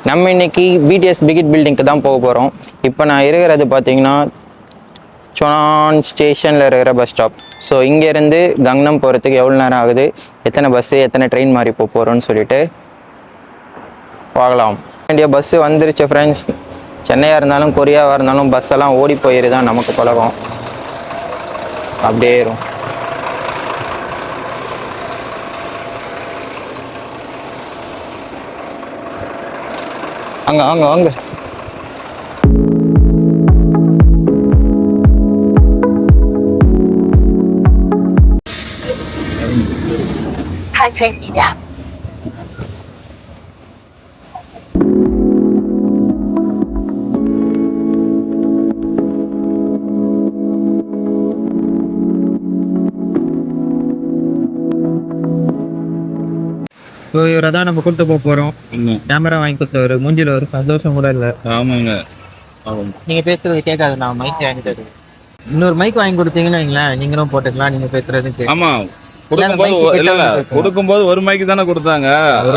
நம்ம இன்னைக்கு பிடிஎஸ் பிகிட் பில்டிங்க்கு தான் போக போகிறோம். இப்போ நான் இருக்கிறது பார்த்தீங்கன்னா சொனான் ஸ்டேஷனில் இருக்கிற பஸ் ஸ்டாப். ஸோ இங்கேருந்து கங்னம் போகிறதுக்கு எவ்வளோ நேரம் ஆகுது, எத்தனை பஸ்ஸு எத்தனை ட்ரெயின் மாதிரி போக போகிறோன்னு சொல்லிட்டு பார்க்கலாம். வேண்டிய பஸ்ஸு வந்துருச்சு ஃப்ரெண்ட்ஸ். சென்னையாக இருந்தாலும் கொரியாவாக இருந்தாலும் பஸ் எல்லாம் ஓடி போயிரு தான் நமக்கு பழகம். அப்படியே ஏறும். அங்கே வாங்க வாங்க. இவரை தான் நம்ம கூப்பிட்டு போக போகிறோம். கேமரா வாங்கி கொடுத்தவர் மூஞ்சில ஒரு சந்தோஷம் கூட இல்லை. ஆமாங்க, நீங்கள் பேசுறது கேட்காது. நான் மைக் வாங்கி தருவேன். இன்னொரு மைக் வாங்கி கொடுத்தீங்கன்னா வைங்களேன், நீங்களும் போட்டுக்கலாம். நீங்கள் பேசுறதுக்கு ஆமா கொடுக்கும்போது ஒரு மைக்கு தானே கொடுத்தாங்க,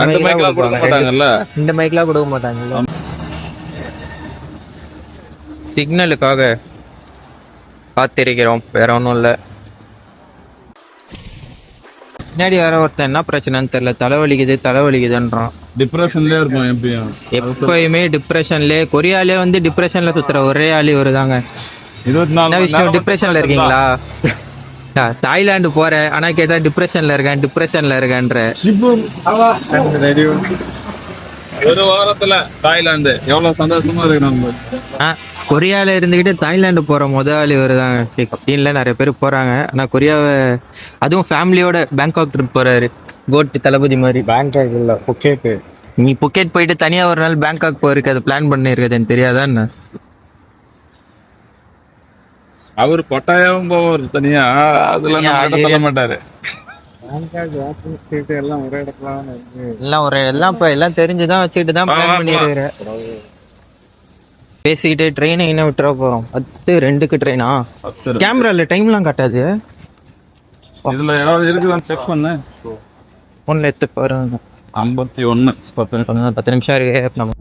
ரெண்டு மைக்லாம் கொடுக்க மாட்டாங்கல்ல. இந்த மைக்லாம் கொடுக்க மாட்டாங்க. சிக்னலுக்காக காத்திருக்கிறோம், வேற ஒன்றும் இல்லை. முன்னாடி வேற ஒருத்தன் என்ன பிரச்சனைன்னு தெரியல, தலைவலிக்குதுன்றான். டிப்ரெஷன்லயே இருப்பான் எப்பயுமே டிப்ரெஷன்லயே. கொரியாலே வந்து டிப்ரெஷன்ல சுத்துற ஒரே ஆளு ஒரு தாங்க. 24 விஷயம் டிப்ரெஷன்ல இருக்கீங்களா? தாய்லாந்து போற ஆனா கேட்டா டிப்ரெஷன்ல இருக்கேன்ற. ஒரு வாரத்துல தாய்லாந்து எவ்வளவு சந்தோஷமா இருக்கு. நம்ம கொரியால இருந்துகிட்டு தாய்லாந்து போற முதல் இவர் தாங்க. டீம்ல நிறைய பேர் போறாங்க. ஆனா கொரியாவை அதுவும் ஃபேமிலியோட பேங்காக் ட்ரிப் போறாரு. கோட் தளபதி மாதிரி. பேங்காக் இல்ல, புக்கெட். நீ புக்கெட் போயிட்டு தனியா ஒரு நாள் பேங்காக் போயிருக்கு, அது பிளான் பண்ணிருக்கது எனக்கு தெரியாதா என்ன? அவர் பட்டாயாவும் போவார் தனியா, அதுல சொல்ல மாட்டாரு. எல்லாம் ஒரே இடத்துல எல்லாம் தெரிஞ்சுதான் வச்சுக்கிட்டு தான் பிளான் பண்ணிருக்கிறேன். பேசிக்கிட்டு ட்ரெயினை என்ன விட்டுற போறோம். 10:02 ட்ரெயினா? கேமரால டைம்லாம் காட்டாது. இதுல ஏதாவது இருக்குதான்னு செக் பண்ணு. ஒன்ல எடுத்து பாருங்க. 51 10 நிமிஷம் இருக்கு. நம்ம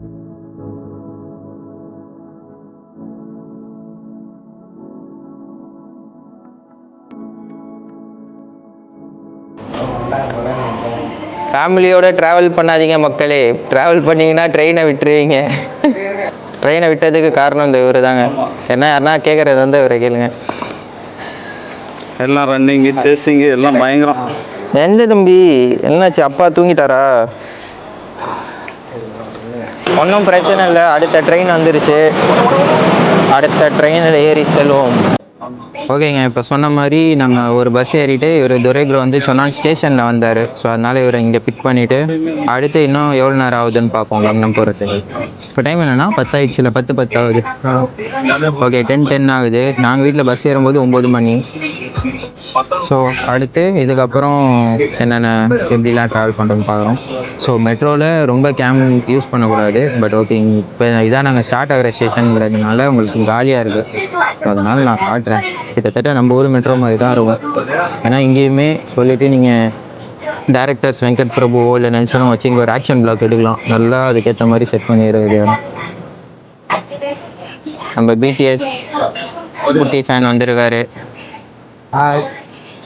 ஃபேமிலியோட ட்ராவல் பண்ணாதீங்க மக்களே. ட்ராவல் பண்ணீங்கன்னா ட்ரெயினை விட்டுருவீங்க. ட்ரெயினை விட்டதுக்கு காரணம் இந்த இவரு தாங்க. என்ன யாருன்னா கேட்கறது வந்து இவரை கேளுங்க. எல்லாம் ரன்னிங்கு சேசிங்கு எல்லாம் பயங்கரம். எந்த தம்பி என்னாச்சு? அப்பா தூங்கிட்டாரா? ஒன்றும் பிரச்சனை இல்லை. அடுத்த ட்ரெயின் வந்துருச்சு. அடுத்த ட்ரெயினில் ஏறி செல்வோம். ஓகேங்க, இப்போ சொன்ன மாதிரி நாங்கள் ஒரு பஸ் ஏறிட்டு இவர் துரைகுல வந்து சொன்னான் ஸ்டேஷனில் வந்தார். ஸோ அதனால் இவரை இங்கே பிக் பண்ணிவிட்டு அடுத்து இன்னும் எவ்வளோ நேரம் ஆகுதுன்னு பார்ப்போம் கம்னம் போகிறதுக்கு. இப்போ டைம் என்னென்னா 10 ஆகிடுச்சு, இல்லை 10 ஆகுது. ஓகே, 10 ஆகுது. நாங்கள் வீட்டில் பஸ் ஏறும்போது 9 மணி. ஸோ அடுத்து இதுக்கப்புறம் என்னென்ன எப்படிலாம் ட்ராவல் பண்ணுறோன்னு பார்க்குறோம். ஸோ மெட்ரோவில் ரொம்ப யூஸ் பண்ணக்கூடாது. பட் ஓகே, இப்போ இதான் நாங்கள் ஸ்டார்ட் ஆகிற ஸ்டேஷனுங்கிறதுனால உங்களுக்கு காலியாக இருக்குது. ஸோ அதனால் நான் காட்டுறேன். கிட்டத்தட்ட நம்ம ஊர் மெட்ரோ மாதிரி தான் இருக்கும். ஏன்னா இங்கேயுமே சொல்லிவிட்டு நீங்கள் டேரக்டர்ஸ் வெங்கட் பிரபுவோ இல்லை நெல்சனோ வச்சு இங்கே ஒரு ஆக்ஷன் பிளாக் எடுக்கலாம். நல்லா அதுக்கேற்ற மாதிரி செட் பண்ணிடுறது. நம்ம பிடிஎஸ் குட்டி ஃபேன் வந்திருக்காரு.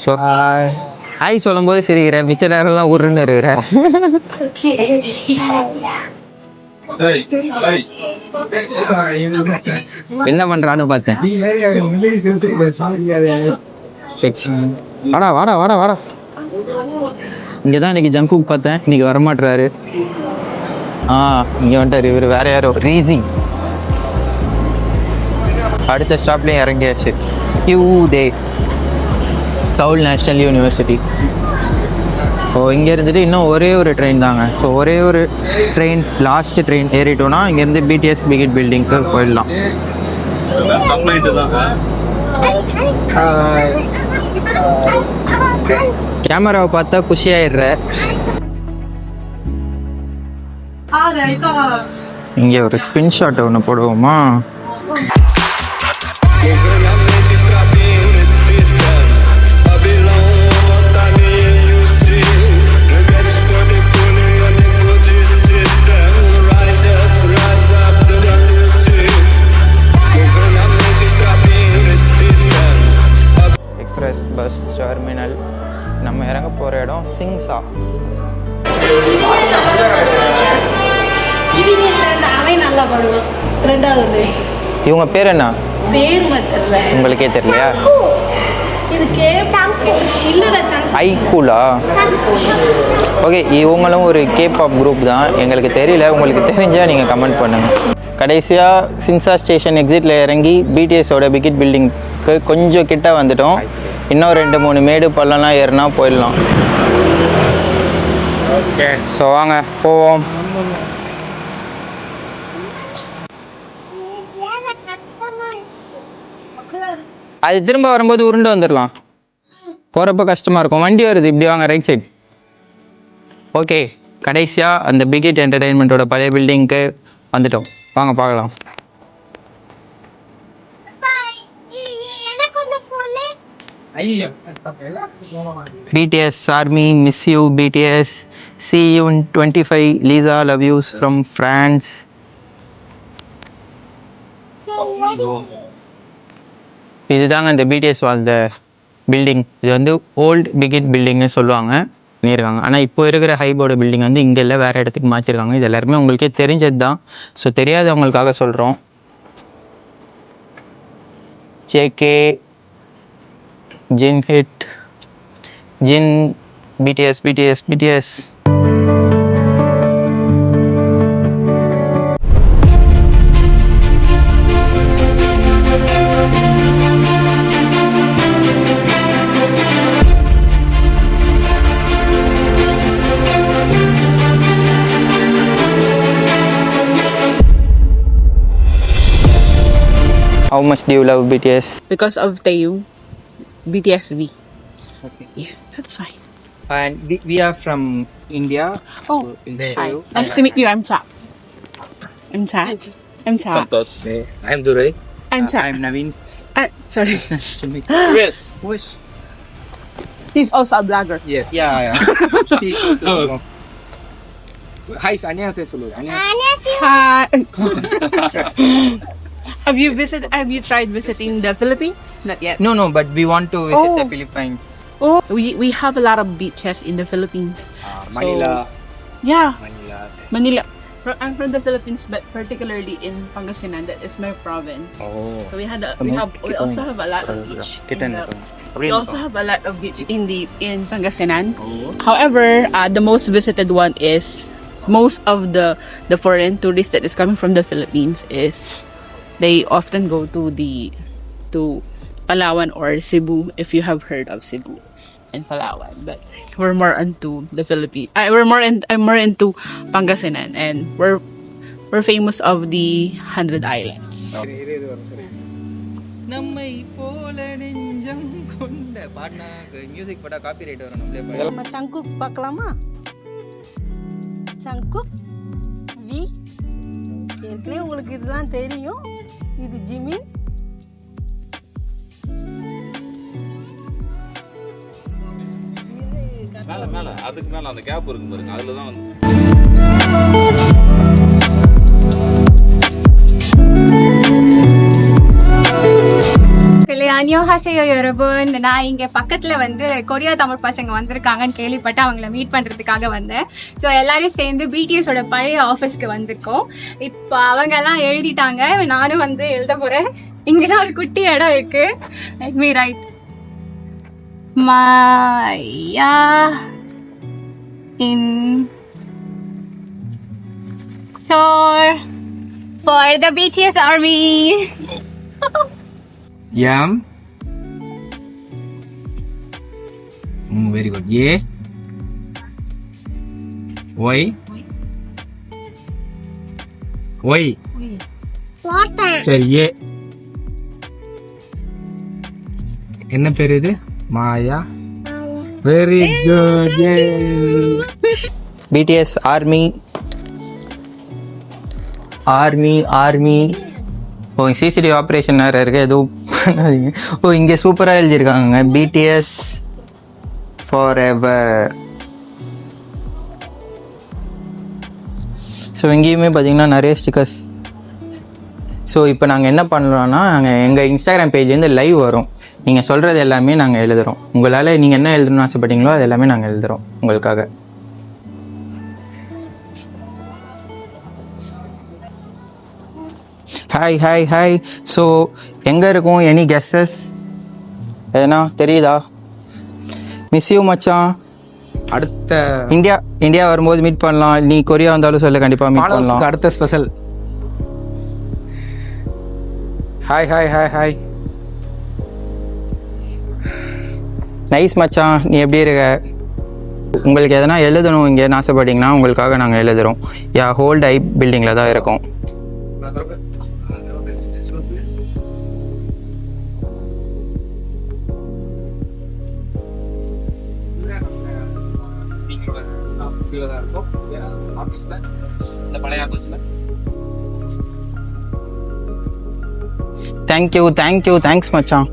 ஸோ ஹாய் சொல்லும்போது சிரிக்கிறேன், மிச்ச நேரம்லாம் உருன்னு இருக்கிறேன். என்ன பண்றான்னு பார்த்தேன். வாடா வாடா வாடா வாடா. இங்கதான் இன்னைக்கு ஜங்குக் பார்த்தேன், இன்னைக்கு வரமாட்டாரு. இங்க வந்துட்டாரு இவர். வேற யாரோ ரீசி. அடுத்த ஸ்டாப்லயும் இறங்கியாச்சு. Seoul National University. ஸோ இங்கே இருந்துட்டு இன்னும் ஒரே ஒரு ட்ரெயின் தாங்க. ஸோ ஒரே ஒரு ட்ரெயின், லாஸ்ட் ட்ரெயின் ஏறிட்டோன்னா இங்கேருந்து பிடிஎஸ் பிகிட் பில்டிங்க்கு போயிடலாம். கேமராவை பார்த்தா குஷியாயிடுற. இங்கே ஒரு ஸ்பின் ஷாட் ஒன்று போடுவோமா? பாடுவான். ரெண்டாவது இவங்க பேர் என்ன? பேர் தெரியல. உங்களுக்கே தெரியலையா? இது இல்லடா சங்கு. ஐக்கூலா? ஓகே, இவங்களும் ஒரு கேபாப் குரூப் தான். எங்களுக்கு தெரியல, உங்களுக்கு தெரிஞ்சால் நீங்கள் கமெண்ட் பண்ணுங்கள். கடைசியாக சின்சா ஸ்டேஷன் எக்ஸிட்டில் இறங்கி பிடிஎஸோட பிகிட் பில்டிங்க்கு கொஞ்சம் கிட்ட வந்துட்டோம். இன்னும் 2-3 மேடு பள்ளம்லாம் ஏறினா போயிடலாம். ஓகே, ஸோ வாங்க போவோம். அது திரும்ப வரும்போது உருண்டு வந்துடலாம். போகிறப்ப கஷ்டமாக இருக்கும். வண்டி வருது, இப்படி வாங்க, ரைட் சைட். ஓகே, கடைசியாக அந்த பிகிட் என்டர்டெயின்மெண்ட்டோட பழைய பில்டிங்க்கு வந்துட்டோம். வாங்க பார்க்கலாம். BTS Army, miss you BTS. See you in 25. Lisa, love yous from France. இதுதாங்க இந்த பிடிஎஸ் வாழ்ந்த பில்டிங். இது வந்து ஓல்டு பிகிட் பில்டிங்னு சொல்லுவாங்க பண்ணியிருக்காங்க. ஆனால் இப்போ இருக்கிற ஹைபோர்டு பில்டிங் வந்து இங்கே இல்லை, வேறு இடத்துக்கு மாற்றிருக்காங்க. இது எல்லாருமே உங்களுக்கே தெரிஞ்சது தான். ஸோ தெரியாதவங்களுக்காக சொல்கிறோம். JK, Jin hit, Jin, BTS BTS BTS. How much do you love BTS? Because of Taeyong, BTSV. Okay. Yes, that's fine. And we are from India. Oh, hi. Nice to meet you. I'm Cha. I'm Cha. I'm Cha. Santos. I'm Duray. I'm Cha. I'm Naveen. Sorry. Nice to meet Yes. you. He's also a blogger. Yes. Yeah. Oh. Hi, 안녕하세요. சொல்லுங்க. Hi. Have you tried visiting the Philippines? Not yet. No, but we want to visit the Oh. Philippines. Oh, we have a lot of beaches in the Philippines. Manila. Yeah, Manila. Manila. I'm from the Philippines, but particularly in Pangasinan. That is my province. Oh. So we also have a lot of beach. We also have a lot of beach in Pangasinan. However, the most visited one is most of the foreign tourists that is coming from the Philippines is they often go to Palawan or Cebu, if you have heard of Cebu and Palawan. But we're more into the Philippines. I'm more into Pangasinan, and we're famous of the 100 Islands. நம்மை போல நெஞ்சம் கொண்ட Patna music போட்டா copyright வரும். நம்மளே பாடு. நம்ம சங்குக் பார்க்கலாமா? சங்குக் வி ஏற்கனவே உங்களுக்கு இதெல்லாம் தெரியும். இது ஜிமின். மேல அதுக்கு மேல அந்த கேப் இருக்கு பாருங்க, அதுல தான் வந்து 안녕하세요 여러분. நான் இங்க பக்கத்துல வந்து கொரியா தமிழ் பசங்க வந்திருக்காங்கன்னு கேள்விப்பட்டு அவங்கள மீட் பண்றதுக்காக வந்தேன். ஸோ எல்லாரும் சேர்ந்து பிடிஎஸோட பழைய ஆஃபீஸ்க்கு வந்திருக்கோம். இப்போ அவங்க எல்லாம் எழுதிட்டாங்க, நானும் வந்து எழுத போறேன். இங்கதான் ஒரு குட்டி இடம் இருக்கு. Let me right. Maya in for the BTS army. Yam. Very good. A. Y. Y. சரி, ஏ. என்ன பேர் இது? Maya. Very good. BTS army. Oh, CCTV operation வேறு இருக்குது, எதுவும் பண்ணாதீங்க. ஓ, இங்கே சூப்பராக எழுதியிருக்காங்க, BTS forever. ஸோ இங்கேயுமே பார்த்தீங்கன்னா நிறைய ஸ்டிக்கர்ஸ். ஸோ இப்போ நாங்கள் என்ன பண்ணுறோன்னா, நாங்கள் எங்கள் இன்ஸ்டாகிராம் பேஜ்லேருந்து லைவ் வரும். நீங்கள் சொல்கிறது எல்லாமே நாங்கள் எழுதுகிறோம். உங்களால் நீங்கள் என்ன எழுதணும்னு ஆசைப்பட்டீங்களோ அது எல்லாமே நாங்கள் எழுதுகிறோம் உங்களுக்காக. Hi hi hi. ஸோ எங்கே இருக்கும்? எனி கெஸ்ஸஸ் எதனா தெரியுதா? மிஸ் யூ மச்சான். அடுத்த இந்தியா வரும்போது மீட் பண்ணலாம். நீ கொரியா வந்தாலும் சொல்ல, கண்டிப்பாக மீட் பண்ணலாம். அடுத்த special. Hi hi hi hi. Nice மச்சான், நீ எப்படி இருக்க? உங்களுக்கு எதனா எழுதணும் இங்கே ஆசைப்பட்டீங்கன்னா உங்களுக்காக நாங்கள் எழுதுகிறோம். ஹோல்ட் ஐ பில்டிங்கில் தான் இருக்கோம். தேங்க்யூ தேங்க்ஸ் மச்சான்.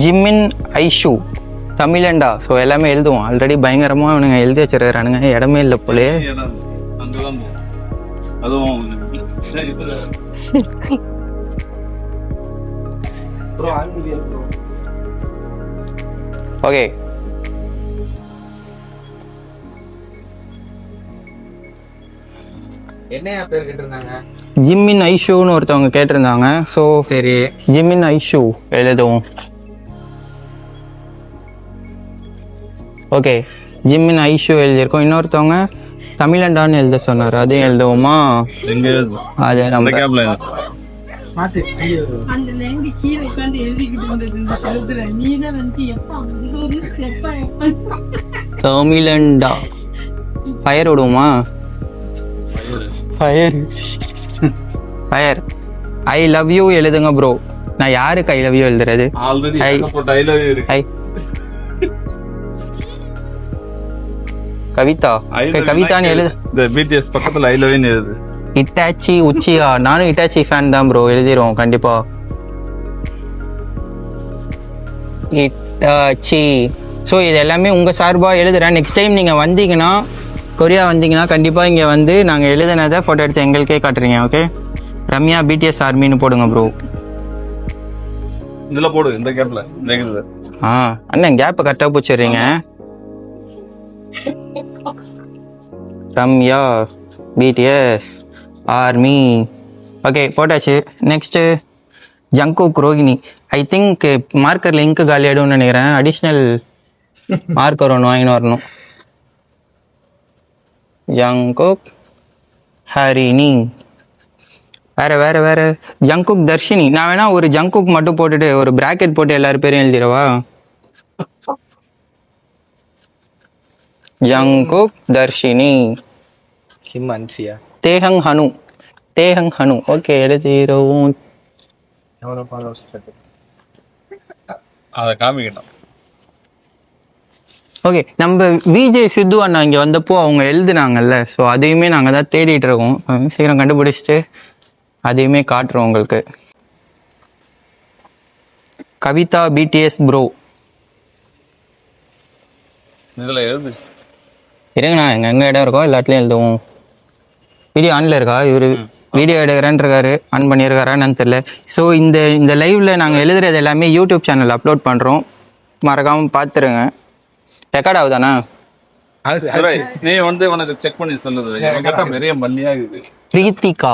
ஜிம்மின் ஐஷு தமிழண்டா. ஸோ எல்லாமே எழுதுவோம். ஆல்ரெடி பயங்கரமாக அவனுங்க எழுதி வச்சிருக்கிறானுங்க. இடமே இல்லை போலே. அங்கதான் அதுவும் ஓகே. என்ன பேர் கேட்டிருந்தாங்க? ஜிம்மின் ஐஷுன்னு ஒருத்தவங்க கேட்டிருந்தாங்க. ஸோ சரி, ஜிம்மின் ஐஷு எழுதுவோம். ஓகே, ஜிம்மின் ஐஷு எழுதியிருக்கோம். இன்னொருத்தவங்க தமிழண்டான்னு எழுத சொன்னார். அதையும் எழுதுவோமா? எங்க அது நம்ம கேப்ல அந்த லேங்க கீழே உட்காந்து எழுதிக்கிட்டு இருந்தது செலுத்துற நீ தான் நினைச்சு எப்ப தமிழண்டா. ஃபயர் விடுவோமா? ஃபயர். ஐ லவ் யூ எழுதுங்க ப்ரோ. நான் யாருக்கு ஐ லவ் யூ எழுதுறது? ஆல்ரெடி ஐ இருக்கு. ஐ கவிதா. கவிதான்னு எழுது. இந்த பிடிஎஸ் பக்கத்துல ஐ லவ் யூ எழுது. Itachi Uchiha. நானும் இட்டாச்சி ஃபேன் தான் ப்ரோ. எழுதிடுவோம் கண்டிப்பா. இட்டாச்சி. ஸோ இது எல்லாமே உங்கள் சார்பாக எழுதுகிறேன். நெக்ஸ்ட் டைம் நீங்கள் வந்தீங்கன்னா, கொரியா வந்தீங்கன்னா கண்டிப்பாக இங்கே வந்து நாங்கள் எழுதுனதை ஃபோட்டோ எடுத்து எங்களுக்கே காட்டுறீங்க. ஓகே, ரம்யா பிடிஎஸ் ஆர்மின்னு போடுங்க ப்ரோ. இதில் போடு, இந்த கேப்ல. அண்ணன் கேப்பை கரெக்டாக பிடிச்சிடுறீங்க. Ramya BTS army. ஓகே, போட்டாச்சு. Next Jungkook Rohini. I think மார்க்கரில் இங்கு காலி ஆகிடும்னு நினைக்கிறேன். அடிஷ்னல் மார்க்கர் ஒன்று வாங்கின்னு வரணும். ஜங்குக் ஹரிணி. வேற ஜங்குக் தர்ஷினி. நான் வேணா ஒரு ஜங்குக் மட்டும் போட்டுட்டு ஒரு பிராக்கெட் போட்டு எல்லாரும் பேரும் எழுதிடவா? ஜங்குக் தர்ஷினி. கிம் அன்சியா. தேஹங் ஹனு. ஓகே, எழுதிடுவோம். எவ்வளோ ஃபாலோவர்ஸ்? அதை காமிக்கணும். ஓகே, நம்ம விஜய் சித்து அண்ணா இங்கே வந்தப்போ அவங்க எழுதுனாங்கல்ல. ஸோ அதையுமே நாங்கள் தான் தேடிட்டு இருக்கோம். சீக்கிரம் கண்டுபிடிச்சிட்டு அதையுமே காட்டுறோம் உங்களுக்கு. Kavitha BTS bro. இதில் எழுது. இருங்கண்ணா, எங்கே இடம் இருக்கோ எல்லாத்துலேயும் எழுதுவோம். வீடியோ ஆனில் இருக்கா? இவர் வீடியோ எடுக்கிறேன்னு இருக்காரு. ஆன் பண்ணியிருக்காரான்னு தெரியல. ஸோ இந்த லைவில் நாங்கள் எழுதுறது எல்லாமே யூடியூப் சேனல் அப்லோட் பண்ணுறோம். மறக்காமல் பார்த்துருங்க. ரெக்கார்ட் ஆகுதாண்ணா? நீ வந்து உனக்கு செக் பண்ணி சொல்லுது. என்கிட்ட நிறைய மல்லியா இருக்குது. பிரீத்திகா.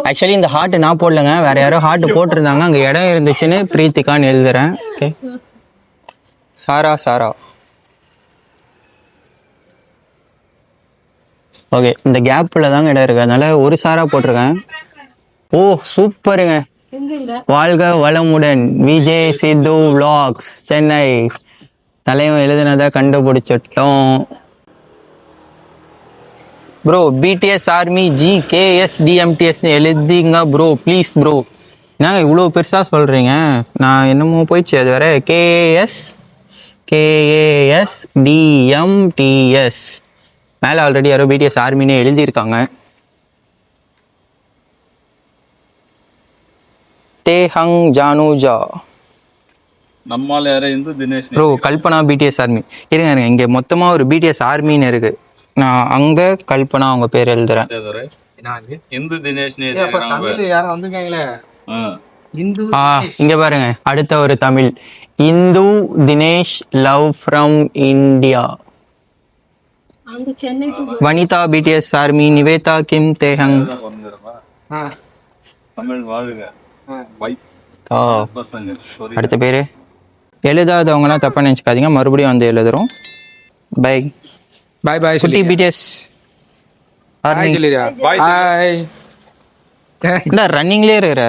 ஆக்சுவலி இந்த ஹார்ட் நான் போடலங்க, வேற யாரோ ஹார்ட் போட்டிருந்தாங்க. அங்கே இடம் இருந்துச்சுன்னு பிரீத்திகான்னு எழுதுறேன். ஓகே, சாரா. ஓகே, இந்த கேப்பில் தாங்க இடம் இருக்கு, அதனால ஒரு சாரா போட்டிருக்கேன். ஓ சூப்பருங்க. வாழ்க வளமுடன். விஜய் சித்து vlogs சென்னை. தலைவன் எழுதுனதை கண்டுபிடிச்சிட்டோம் ப்ரோ. பிடிஎஸ் ஆர்மி GKSDMTSன்னு எழுதிங்க ப்ரோ, ப்ளீஸ் ப்ரோ. என்னங்க இவ்வளோ பெருசாக சொல்கிறீங்க? நான் என்னமோ போயிடுச்சு அது வேற. KSDMTS மேலே ஆல்ரெடி யாரோ பிடிஎஸ் ஆர்மின்னு எழுதியிருக்காங்க. தேஹங் ஜானுஜா. நம்மால் யாரே Hindu Dinesh bro. Kalpana BDS army. இருங்க, இங்கே மொத்தமாக ஒரு பிடிஎஸ் ஆர்மின்னு இருக்கு. நான் அங்கே கல்பனா அவங்க பேர் எழுதுறேன். இந்து தினேஷ் தமிழ் யாரும் வந்துருக்காங்களே. இந்து இங்க பாருங்க அடுத்த ஒரு Tamil. Indhu Dinesh love from India. அங்க Chennai to Vanitha BTS army. Nivetha Kim Taehyung. Tamil வாழ்க. ஆ, அடுத்த பேரு எழுதாதவங்கலாம் தப்பா நினைச்சுக்காதீங்க, மறுபடியும் வந்து எழுதுறோம். பை பாய் பாய் குட்டி பிடிஎஸ் ஹாய் ஆர்மி. சொல்லிடுயா Bye, ஹாய் என்ன ரன்னிங்லேயே இருக்கிற